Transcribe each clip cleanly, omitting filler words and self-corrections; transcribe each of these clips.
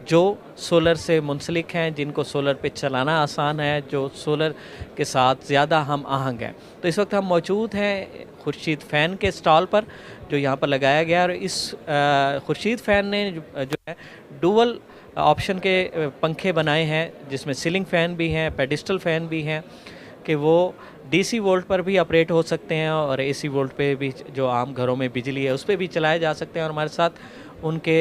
जो सोलर से मुंसलिक हैं, जिनको सोलर पे चलाना आसान है, जो सोलर के साथ ज़्यादा हम आहंग हैं। तो इस वक्त हम मौजूद हैं खुर्शीद फ़ैन के स्टॉल पर, जो यहाँ पर लगाया गया है। और इस खुर्शीद फ़ैन ने जो है डुअल ऑप्शन के पंखे बनाए हैं, जिसमें सीलिंग फ़ैन भी हैं, पेडिस्टल फ़ैन भी हैं, कि वो डीसी वोल्ट पर भी ऑपरेट हो सकते हैं और एसी वोल्ट पे भी, जो आम घरों में बिजली है उस पे भी चलाए जा सकते हैं। और हमारे साथ उनके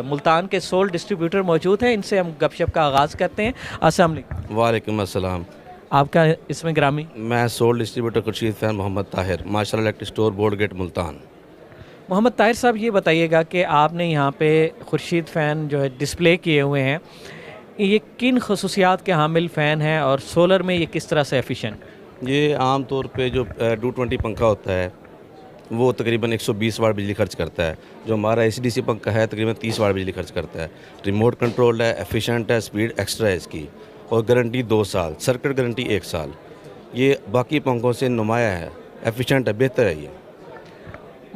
मुल्तान के सोल डिस्ट्रीब्यूटर मौजूद हैं। इनसे हम गपशप का आगाज़ करते हैं। अस्सलाम वालेकुम। वालेकुम अस्सलाम। आपका इसमें ग्रामी? मैं sole distributor Khurshid fan Mohammad Tahir, माशाल्लाह इलेक्ट्रिक स्टोर बोर्ड गेट मुल्तान। मोहम्मद ताहिर साहब, ये बताइएगा कि आपने यहाँ पे खुर्शीद फ़ैन जो है डिस्प्ले किए हुए हैं, ये किन खसूसियात के हामिल फ़ैन हैं और सोलर में ये किस तरह से एफिशिएंट? ये आम तौर पे जो 220 पंखा होता है वो तकरीबन 120 वाट बिजली खर्च करता है। जो हमारा एसी-डीसी पंखा है तकरीबन 30 वाट बिजली खर्च करता है। रिमोट कंट्रोल है, एफिशिएंट है, स्पीड एक्स्ट्रा है इसकी, और गारंटी 2 साल, सर्किट गारंटी 1 साल। ये बाकी पंखों से नुमाया है, एफिशिएंट है, बेहतर है ये।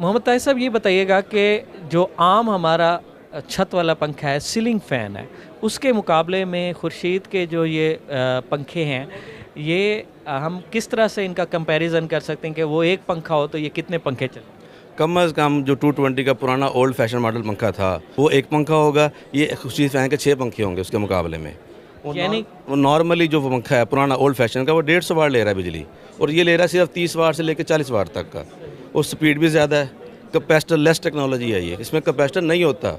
मोहम्मद ताहिर साहब, ये बताइएगा कि जो आम हमारा छत वाला पंखा है, सीलिंग फ़ैन है, उसके मुकाबले में खुर्शीद के जो ये पंखे हैं, ये हम किस तरह से इनका कंपैरिजन कर सकते हैं कि वो एक पंखा हो तो ये कितने पंखे चलें? कम अज़ कम जो 220 का पुराना ओल्ड फैशन मॉडल पंखा था वो 1 पंखा होगा, ये खुर्शीद फ़ैन के 6 पंखे होंगे उसके मुकाबले में। यानी वो नॉर्मली जो पंखा है पुराना ओल्ड फैशन का वो 150 वाट ले रहा है बिजली, और ये ले रहा है सिर्फ 30 वाट से लेकर 40 वाट तक का, और स्पीड भी ज़्यादा है। कैपेसिटर लेस टेक्नोलॉजी है ये, इसमें कैपेसिटर नहीं होता।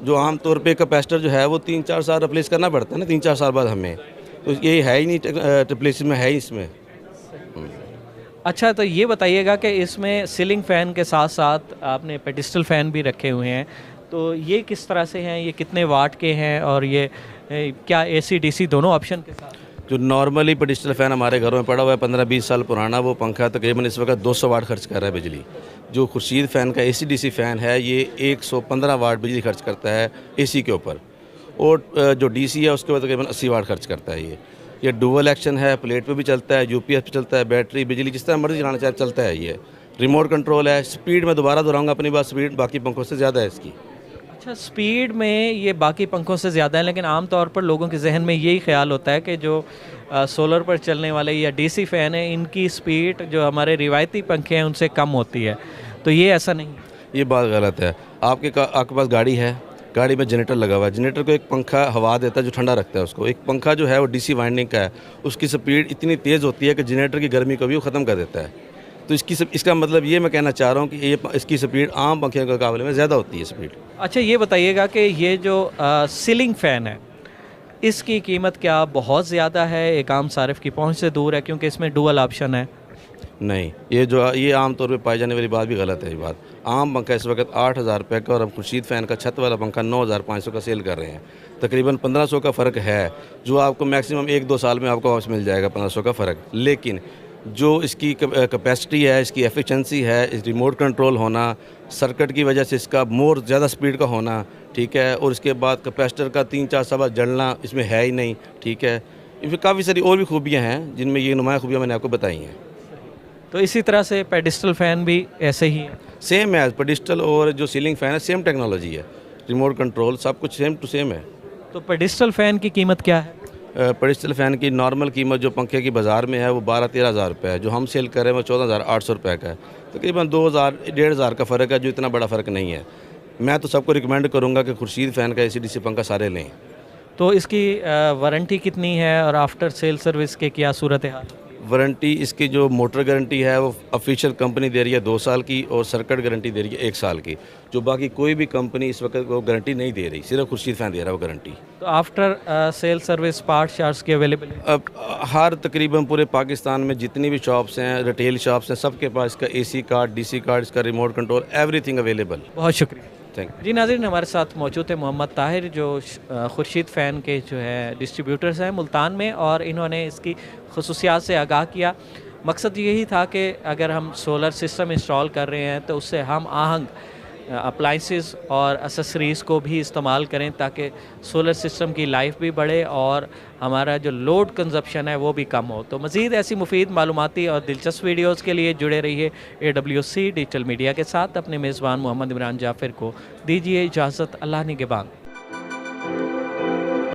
जो आम तौर पे कैपेसिटर जो है वो 3-4 साल रिप्लेस करना पड़ता है ना, 3-4 साल बाद हमें, तो ये है ही नहीं, रिप्लेस में है ही इसमें। अच्छा, तो ये बताइएगा कि इसमें सीलिंग फ़ैन के साथ साथ आपने पेडिस्टल फ़ैन भी रखे हुए हैं, तो ये किस तरह से हैं, ये कितने वाट के हैं, और ये क्या एसी डीसी दोनों ऑप्शन के साथ? जो नॉर्मली पेडिस्टल फ़ैन हमारे घरों में पड़ा हुआ है 15-20 साल पुराना, वो पंखा तकरीबन इस वक्त 200 वाट खर्च कर रहा है बिजली। जो खुर्शीद फ़ैन का एसी-डीसी फ़ैन है ये 115 वाट बिजली खर्च करता है एसी के ऊपर, और जो डीसी है उसके ऊपर तकरीबन 80 वाट खर्च करता है ये डुअल एक्शन है, प्लेट पे भी चलता है, यूपीएस पे चलता है, बैटरी बिजली जिस तरह मर्जी चलाना चाहे चलता है ये। रिमोट कंट्रोल है, स्पीड में दोबारा दोहराऊंगा अपनी बात, स्पीड बाकी पंखों से ज़्यादा है इसकी। अच्छा, स्पीड में ये बाकी पंखों से ज़्यादा है, लेकिन आम तौर पर लोगों के जहन में यही ख्याल होता है कि जो सोलर पर चलने वाले या डीसी फ़ैन है, इनकी स्पीड जो हमारे रिवायती पंखे हैं उनसे कम होती है, तो ये ऐसा नहीं है। ये बात गलत है। आपके पास गाड़ी है, गाड़ी में जनरेटर लगा हुआ है, जनरेटर को एक पंखा हवा देता है जो ठंडा रखता है उसको। एक पंखा जो है वो डीसी वाइंडिंग का है, उसकी स्पीड इतनी तेज़ होती है कि जनरेटर की गर्मी को भी वो ख़त्म कर देता है। तो इसका मतलब ये मैं कहना चाह रहा हूँ कि इसकी स्पीड आम पंखे के मुकाबले में ज़्यादा होती है स्पीड। अच्छा, ये बताइएगा कि ये जो सीलिंग फ़ैन है, इसकी कीमत क्या बहुत ज़्यादा है, एक आम सारिफ़ की पहुंच से दूर है, क्योंकि इसमें डुअल ऑप्शन है? नहीं, ये आम तौर पे पाई जाने वाली बात भी गलत है। ये बात, आम पंखा इस वक्त 8,000 रुपये का, और हम खुर्शीद फ़ैन का छत वाला पंखा 9,500 का सेल कर रहे हैं। तकरीबन 1,500 का फ़र्क है, जो आपको मैक्सिमम 1-2 साल में आपको वापस मिल जाएगा 1,500 का फ़र्क। लेकिन जो इसकी कैपेसिटी है, इसकी एफिशिएंसी है, इस रिमोट कंट्रोल होना, सर्किट की वजह से इसका मोर ज़्यादा स्पीड का होना, ठीक है, और इसके बाद कैपेसिटर का 3-4 साल बाद जलना इसमें है ही नहीं, ठीक है। इसमें काफ़ी सारी और भी खूबियाँ हैं जिनमें ये नुमाया खूबियाँ मैंने आपको बताई हैं। तो इसी तरह से पेडिस्टल फ़ैन भी ऐसे ही है? सेम है, पेडिस्टल और जो सीलिंग फ़ैन है सेम टेक्नोलॉजी है, रिमोट कंट्रोल सब कुछ सेम टू सेम है। तो पेडिस्टल फ़ैन की कीमत क्या है? पेडिस्टल फ़ैन की नॉर्मल कीमत जो पंखे की बाज़ार में है वो 12-13 हज़ार रुपये है, जो हम सेल कर रहे हैं वो 14,800 रुपये का है। तकरीबन 2,000-1,500 का फ़र्क है, जो इतना बड़ा फ़र्क नहीं है। मैं तो सबको रिकमेंड करूँगा कि खुर्शीद फ़ैन का एसी-डीसी पंखा सारे लें। तो इसकी वारंटी कितनी है और आफ्टर सेल सर्विस के क्या सूरत हाल? वारंटी इसकी जो मोटर गारंटी है वो ऑफिशियल कंपनी दे रही है 2 साल की, और सर्किट गारंटी दे रही है 1 साल की, जो बाकी कोई भी कंपनी इस वक्त वो गारंटी नहीं दे रही, सिर्फ खुर्शीद फ़ैन दे रहा है वो गारंटी। तो after sale service part charge की अवेलेबल है? अब हर तकरीबन पूरे पाकिस्तान में जितनी भी शॉप्स हैं, रिटेल शॉप्स हैं, सबके पास इसका एसी कार्ड, डीसी कार्ड, इसका रिमोट कंट्रोल, एवरीथिंग अवेलेबल। बहुत शुक्रिया। थैंक जी नाज़रीन, हमारे साथ मौजूद है मोहम्मद ताहिर, जो खुर्शीद फ़ैन के जो है डिस्ट्रीब्यूटर्स हैं मुल्तान में, और इन्होंने इसकी खसूसियात से आगाह किया। मकसद यही था कि अगर हम सोलर सिस्टम इंस्टॉल कर रहे हैं तो उससे हम आहंग अप्लाइंसेस और एसेसरीज़ को भी इस्तेमाल करें, ताकि सोलर सिस्टम की लाइफ भी बढ़े और हमारा जो लोड कंजप्शन है वो भी कम हो। तो मज़ीद ऐसी मुफीद मालूमाती और दिलचस्प वीडियोज़ के लिए जुड़े रहिए AWC डिजिटल मीडिया के साथ। अपने मेज़बान मोहम्मद इमरान जाफ़िर को दीजिए इजाज़त। अल्लाह निगहबान। है।